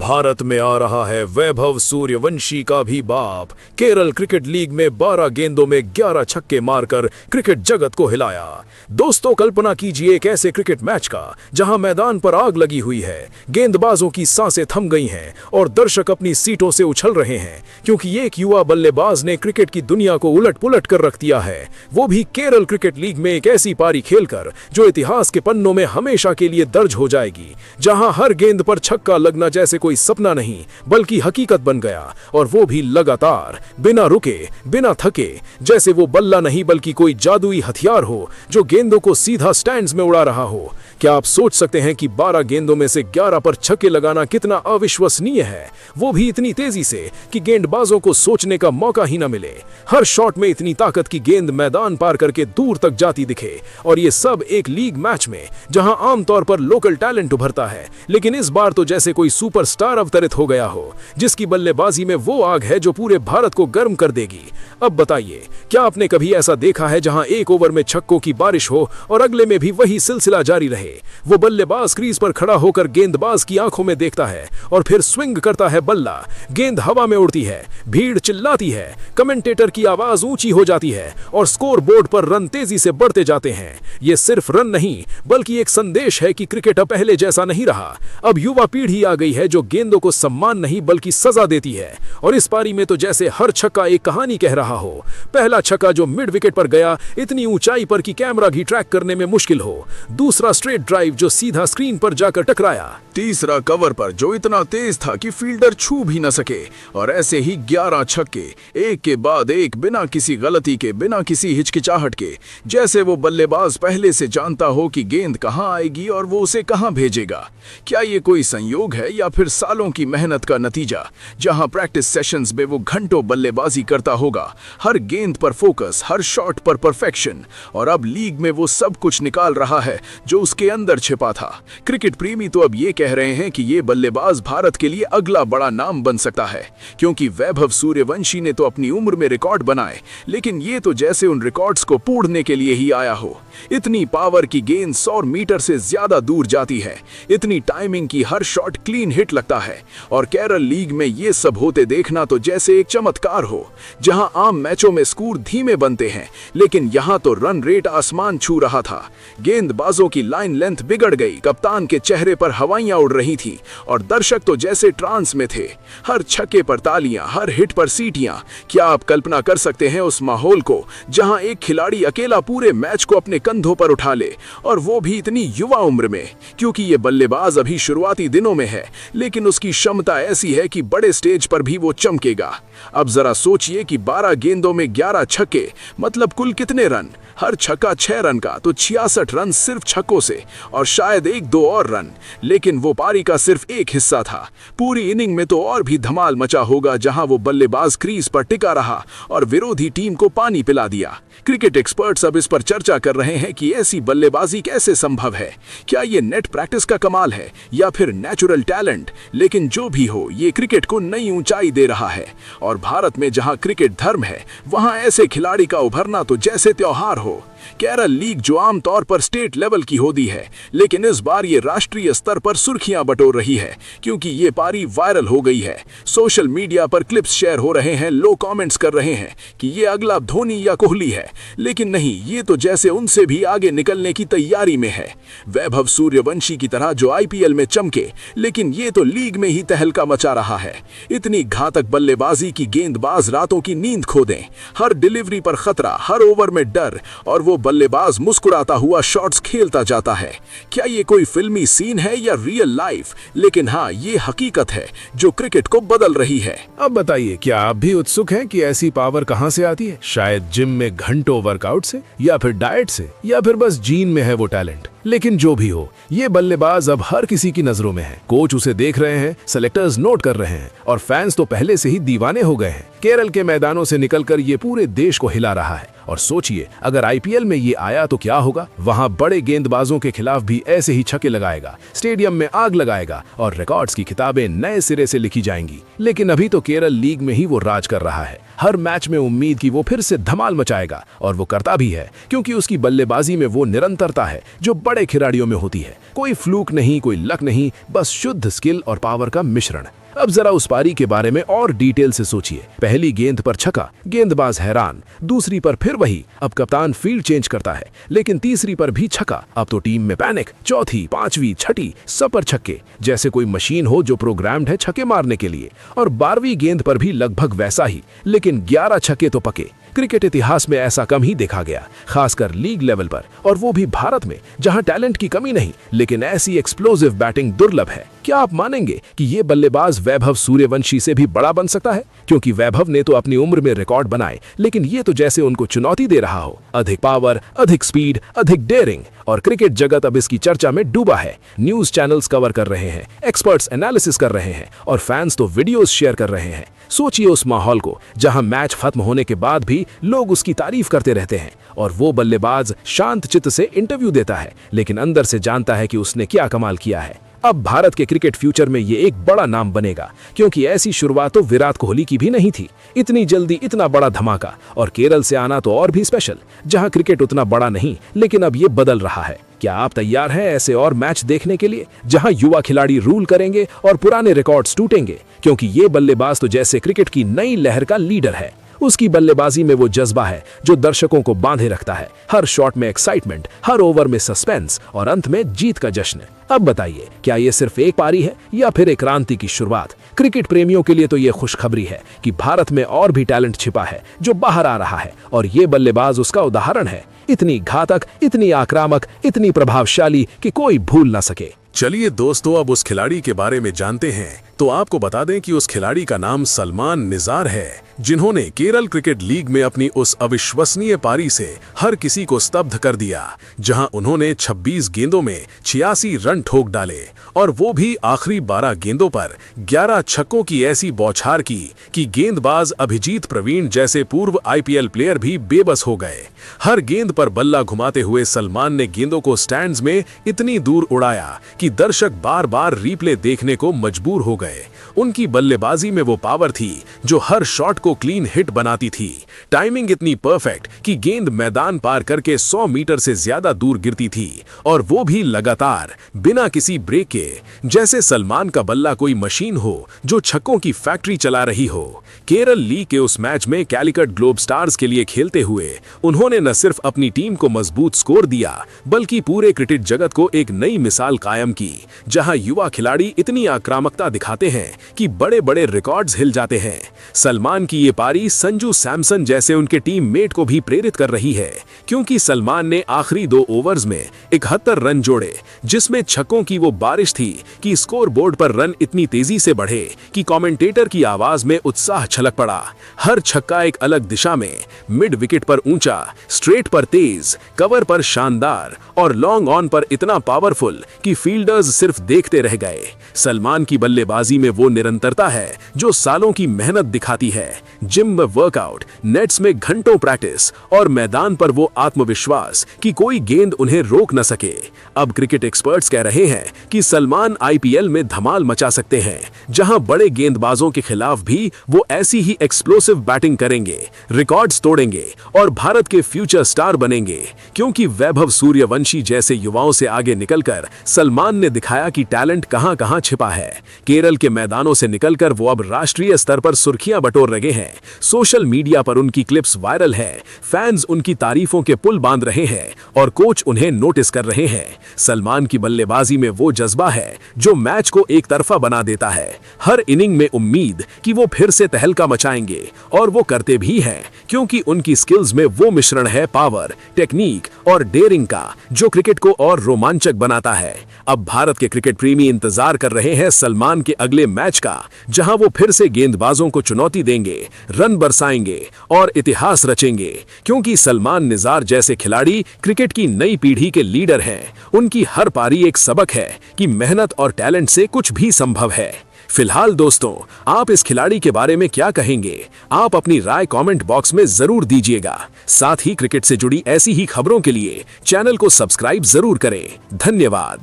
भारत में आ रहा है वैभव सूर्यवंशी का भी बाप। केरल क्रिकेट लीग में 12 गेंदों में 11 छक्के मारकर क्रिकेट जगत को हिलाया। दोस्तों, कल्पना कीजिए एक ऐसे क्रिकेट मैच का जहां मैदान पर आग लगी हुई है, गेंदबाजों की सांसें थम गई हैं और दर्शक अपनी सीटों से उछल रहे हैं, क्योंकि एक युवा बल्लेबाज ने क्रिकेट की दुनिया को उलट पुलट कर रख दिया है, वो भी केरल क्रिकेट लीग में एक ऐसी पारी खेलकर जो इतिहास के पन्नों में हमेशा के लिए दर्ज हो जाएगी, जहां हर गेंद पर छक्का लगना जैसे कोई सपना नहीं बल्कि हकीकत बन गया, और वो भी लगातार, बिना रुके, बिना थके, जैसे वो बल्ला नहीं बल्कि कोई जादुई हथियार हो जो गेंदों को सीधा स्टैंड्स में उड़ा रहा हो। क्या आप सोच सकते हैं कि 12 गेंदों में से 11 पर छक्के लगाना कितना अविश्वसनीय है, वो भी इतनी तेजी से कि गेंदबाजों को सोचने का मौका ही न मिले। हर शॉट में इतनी ताकत की गेंद मैदान पार करके दूर तक जाती दिखे, और ये सब एक लीग मैच में जहां आमतौर पर लोकल टैलेंट उभरता है, लेकिन इस बार तो जैसे कोई सुपरस्टार अवतरित हो गया हो, जिसकी बल्लेबाजी में वो आग है जो पूरे भारत को गर्म कर देगी। अब बताइए, क्या आपने कभी ऐसा देखा है जहां एक ओवर में छक्कों की बारिश हो और अगले में भी वही सिलसिला जारी रहे? वो बल्लेबाज क्रीज पर खड़ा होकर गेंदबाज की आंखों में देखता है और फिर स्विंग करता है बल्ला, गेंद हवा में उड़ती है, भीड़ चिल्लाती है, कमेंटेटर की आवाज ऊंची हो जाती है और स्कोर बोर्ड पर रन तेजी से बढ़ते जाते हैं। ये सिर्फ रन नहीं बल्कि एक संदेश है कि क्रिकेट अब पहले जैसा नहीं रहा। अब युवा पीढ़ी आ गई है जो गेंदों को सम्मान नहीं बल्कि सजा देती है, और इस पारी में तो जैसे हर छक्का एक कहानी कह रहा हो। पहला छक्का जो मिड विकेट पर गया, इतनी ऊंचाई पर कि कैमरा भी ट्रैक करने में मुश्किल हो। दूसरा स्ट्रेट ड्राइव जो सीधा स्क्रीन पर जाकर टकराया। तीसरा कवर पर जो इतना तेज था कि फील्डर छू भी न सके। और ऐसे ही 11 छक्के एक के बाद एक, बिना किसी गलती के, बिना किसी हिचकिचाहट के, जैसे वो बल्लेबाज पहले से जानता हो कि गेंद कहां आएगी और वो उसे कहां भेजेगा। क्या ये कोई संयोग है या फिर सालों की मेहनत का नतीजा, जहां प्रैक्टिस सेशंस में वो घंटों बल्लेबाजी करता होगा, हर गेंद पर फोकस, हर शॉट पर परफेक्शन, और अब लीग में वो सब कुछ निकाल रहा है जो उसके अंदर छिपा था। क्रिकेट प्रेमी तो अब ये कह रहे हैं कि ये बल्लेबाज भारत के लिए अगला बड़ा नाम बन सकता है, क्योंकि वैभव सूर्यवंशी ने तो अपनी उम्र में रिकॉर्ड बनाए, लेकिन ये तो जैसे उन रिकॉर्ड्स को पूरने के लिए ही आया हो। इतनी पावर की गेंद 100 मीटर से ज्यादा दूर जाती है, इतनी टाइमिंग की हर शॉट क्लीन हिट लगता है, और केरल लीग में ये सब होते देखना तो जैसे एक चमत्कार हो, जहां आम मैचों में स्कोर धीमे बनते हैं, लेकिन यहां तो रन रेट आसमान छू रहा था। गेंदबाजों की लाइन लेंथ बिगड़ गई, कप्तान के चेहरे पर हवाइयां उड़ रही थी, और दर्शक तो जैसे ट्रांस में थे। हर छक्के पर तालियां, हर हिट पर सीटियां। क्या आप कल्पना कर सकते हैं उस माहौल को जहां एक खिलाड़ी अकेला पूरे मैच को अपने कंधों पर उठा ले, और वो भी इतनी युवा उम्र में? क्योंकि ये बल्लेबाज अभी शुरुआती दिनों में है, लेकिन उसकी क्षमता ऐसी है कि बड़े स्टेज पर भी वो चमकेगा। अब जरा सोचिए कि 12 गेंदों में 11 छक्के, मतलब कुल कितने रन? हर छक्का 6 रन का, तो 66 रन सिर्फ छक्कों से, और शायद 1-2 और रन। लेकिन वो पारी का सिर्फ एक हिस्सा था। पूरी इनिंग में तो और भी धमाल मचा होगा, जहां वो बल्लेबाज क्रीज पर टिका रहा और विरोधी टीम को पानी पिला दिया। क्रिकेट एक्सपर्ट्स अब इस पर चर्चा कर रहे हैं कि ऐसी बल्लेबाजी कैसे संभव है। क्या ये नेट प्रैक्टिस का कमाल है या फिर नेचुरल टैलेंट? लेकिन जो भी हो, ये क्रिकेट को नई ऊंचाई दे रहा है, और भारत में जहां क्रिकेट धर्म है, वहां ऐसे खिलाड़ी का उभरना तो जैसे त्योहार हो। केरल लीग जो आमतौर पर स्टेट लेवल की होती है, लेकिन इस बार ये राष्ट्रीय स्तर पर सुर्खियां बटोर रही है, क्योंकि ये पारी वायरल हो गई है। सोशल मीडिया पर क्लिप्स शेयर हो रहे हैं, लोग कमेंट्स कर रहे हैं कि ये अगला धोनी या कोहली है, लेकिन नहीं, ये तो जैसे उनसे भी आगे निकलने की तैयारी में है। वैभव सूर्यवंशी की तरह जो आईपीएल में चमके, लेकिन ये तो लीग में ही तहलका मचा रहा है। इतनी घातक बल्लेबाजी की गेंदबाज रातों की नींद खो दें, हर डिलीवरी पर खतरा, हर ओवर में डर, और वो बल्लेबाज मुस्कुराता हुआ शॉट्स खेलता जाता है। क्या ये कोई फिल्मी सीन है या रियल लाइफ? लेकिन हाँ, ये हकीकत है जो क्रिकेट को बदल रही है। अब बताइए, क्या आप भी उत्सुक हैं कि ऐसी पावर कहां से आती है? शायद जिम में घंटों वर्कआउट से, या फिर डाइट से, या फिर बस जीन में है वो टैलेंट। लेकिन जो भी हो, ये बल्लेबाज अब हर किसी की नजरों में है। कोच उसे देख रहे हैं, सेलेक्टर्स नोट कर रहे हैं, और फैंस तो पहले से ही दीवाने हो गए हैं। केरल के मैदानों से निकलकर ये पूरे देश को हिला रहा है। और सोचिए, अगर आईपीएल में ये आया तो क्या होगा? वहां बड़े गेंदबाजों के खिलाफ भी ऐसे ही छक्के लगाएगा, स्टेडियम में आग लगाएगा, और रिकॉर्ड्स की किताबें नए सिरे से लिखी जाएंगी। लेकिन अभी तो केरल लीग में ही वो राज कर रहा है। हर मैच में उम्मीद कि वो फिर से धमाल मचाएगा, और वो करता भी है, क्योंकि उसकी बल्लेबाजी में वो निरंतरता है जो बड़े खिलाड़ियों में होती है। कोई फ्लूक नहीं, कोई लक नहीं, बस शुद्ध स्किल और पावर का मिश्रण। अब जरा उस पारी के बारे में और डिटेल से सोचिए। पहली गेंद पर छक्का, गेंदबाज हैरान। दूसरी पर फिर वही, अब कप्तान फील्ड चेंज करता है, लेकिन तीसरी पर भी छक्का, अब तो टीम में पैनिक। चौथी, पांचवी, छठी, सब पर छक्के, जैसे कोई मशीन हो जो प्रोग्राम्ड है छक्के मारने के लिए। और 12वीं गेंद पर भी लगभग वैसा ही, लेकिन 11 छक्के तो पके। क्रिकेट इतिहास में ऐसा कम ही देखा गया, खासकर लीग लेवल पर, और वो भी भारत में, जहां टैलेंट की कमी नहीं, लेकिन ऐसी एक्सप्लोसिव बैटिंग दुर्लभ है। क्या आप मानेंगे कि ये बल्लेबाज वैभव सूर्यवंशी से भी बड़ा बन सकता है? क्योंकि वैभव ने तो अपनी उम्र में रिकॉर्ड बनाए, लेकिन ये तो जैसे उनको चुनौती दे रहा हो। अधिक पावर, अधिक स्पीड, अधिक डेयरिंग, और क्रिकेट जगत अब इसकी चर्चा में डूबा है। न्यूज चैनल्स कवर कर रहे हैं, एक्सपर्ट्स एनालिसिस कर रहे हैं, और फैंस तो वीडियोस शेयर कर रहे हैं। सोचिए उस माहौल को जहां मैच खत्म होने के बाद भी लोग उसकी तारीफ करते रहते हैं, और वो बल्लेबाज शांत चित्त से इंटरव्यू देता है, लेकिन अंदर से जानता है कि उसने क्या कमाल किया है। अब भारत के क्रिकेट फ्यूचर में ये एक बड़ा नाम बनेगा, क्योंकि ऐसी शुरुआत तो विराट कोहली की भी नहीं थी। इतनी जल्दी इतना बड़ा धमाका, और केरल से आना तो और भी स्पेशल, जहां क्रिकेट उतना बड़ा नहीं, लेकिन अब ये बदल रहा है। क्या आप तैयार हैं ऐसे और मैच देखने के लिए, जहां युवा खिलाड़ी रूल करेंगे और पुराने रिकॉर्ड्स टूटेंगे? क्योंकि ये बल्लेबाज तो जैसे क्रिकेट की नई लहर का लीडर है। उसकी बल्लेबाजी में वो जज्बा है जो दर्शकों को बांधे रखता है। हर शॉट में एक्साइटमेंट, हर ओवर में सस्पेंस, और अंत में जीत का जश्न। अब बताइए, क्या ये सिर्फ एक पारी है या फिर एक क्रांति की शुरुआत? क्रिकेट प्रेमियों के लिए तो ये खुशखबरी है कि भारत में और भी टैलेंट छिपा है जो बाहर आ रहा है, और ये बल्लेबाज उसका उदाहरण है। इतनी घातक, इतनी आक्रामक, इतनी प्रभावशाली कि कोई भूल ना सके। चलिए दोस्तों, अब उस खिलाड़ी के बारे में जानते हैं। तो आपको बता दें कि उस खिलाड़ी का नाम सलमान निज़ार है, जिन्होंने केरल क्रिकेट लीग में अपनी उस अविश्वसनीय पारी से हर किसी को स्तब्ध कर दिया, जहां उन्होंने 26 गेंदों में 86 रन ठोक डाले, और वो भी आखिरी 12 गेंदों पर 11 छक्कों की ऐसी बौछार की कि गेंदबाज अभिजीत प्रवीण जैसे पूर्व IPL प्लेयर भी बेबस हो गए। हर गेंद पर बल्ला घुमाते हुए सलमान ने गेंदों को स्टैंड्स में इतनी दूर उड़ाया कि दर्शक बार बार रीप्ले देखने को मजबूर हो गए। उनकी बल्लेबाजी में वो पावर थी जो हर शॉट को क्लीन हिट बनाती थी। टाइमिंग इतनी परफेक्ट कि गेंद मैदान पार करके 100 मीटर से ज्यादा दूर गिरती थी, और वो भी लगातार, बिना किसी ब्रेक के, जैसे सलमान का बल्ला कोई मशीन हो जो छक्कों की फैक्ट्री चला रही हो। केरल लीग के उस मैच में कैलिकट ग्लोब स्टार्स के लिए खेलते हुए उन्होंने न सिर्फ अपनी टीम को मजबूत स्कोर दिया, बल्कि पूरे क्रिकेट जगत को एक नई मिसाल कायम की, जहां युवा खिलाड़ी इतनी आक्रामकता दिखाते हैं कि बड़े बड़े रिकॉर्ड्स हिल जाते हैं। सलमान की ये पारी संजू सैमसन जैसे उनके टीम मेट को भी प्रेरित कर रही है, क्योंकि सलमान ने आखिरी 2 ओवर्स में 71 रन जोड़े, जिसमें छक्कों की वो बारिश थी कि स्कोर बोर्ड पर रन इतनी तेजी से बढ़े कि कमेंटेटर की आवाज में उत्साह छलक पड़ा। हर छक्का एक अलग दिशा में, मिड विकेट पर ऊंचा, स्ट्रेट पर तेज, कवर पर शानदार, और लॉन्ग ऑन पर इतना पावरफुल कि फील्डर्स सिर्फ देखते रह गए। सलमान की बल्लेबाजी में वो निरंतरता है जो सालों की मेहनत दिखाती है। जिम में वर्कआउट, नेट्स में घंटों प्रैक्टिस, और मैदान पर वो आत्मविश्वास कि कोई गेंद उन्हें रोक न सके। अब क्रिकेट एक्सपर्ट्स कह रहे हैं कि सलमान IPL में धमाल मचा सकते हैं, जहां बड़े गेंदबाजों के खिलाफ भी वो ऐसी ही एक्सप्लोसिव बैटिंग करेंगे, रिकॉर्ड्स तोड़ेंगे, और भारत के फ्यूचर स्टार बनेंगे। क्योंकि वैभव सूर्यवंशी जैसे युवाओं से आगे निकलकर सलमान ने दिखाया कि टैलेंट कहां कहां छिपा है। केरल के मैदानों से निकलकर वो अब राष्ट्रीय स्तर पर सुर्खियां बटोर रहे हैं। सोशल मीडिया पर उनकी क्लिप्स वायरल है, फैंस उनकी तारीफों के पुल बांध रहे हैं, और कोच उन्हें नोटिस कर रहे हैं। सलमान की बल्लेबाजी में वो जज्बा है जो मैच को एक तरफा बना देता है। हर इनिंग में उम्मीद कि वो फिर से तहलका मचाएंगे, और वो करते भी हैं, क्योंकि उनकी स्किल्स में वो मिश्रण है पावर, टेक्निक और डेयरिंग का, जो क्रिकेट को और रोमांचक बनाता है। अब भारत के क्रिकेट प्रेमी इंतजार कर रहे हैं सलमान के अगले मैच का, जहां वो फिर से गेंदबाजों को चुनौती देंगे, रन बरसाएंगे और इतिहास रचेंगे। क्योंकि सलमान निज़ार जैसे खिलाड़ी क्रिकेट की नई पीढ़ी के लीडर हैं। उनकी हर पारी एक सबक है कि मेहनत और टैलेंट से कुछ भी संभव है। फिलहाल दोस्तों, आप इस खिलाड़ी के बारे में क्या कहेंगे? आप अपनी राय कमेंट बॉक्स में जरूर दीजिएगा। साथ ही क्रिकेट से जुड़ी ऐसी ही खबरों के लिए चैनल को सब्सक्राइब जरूर करें। धन्यवाद।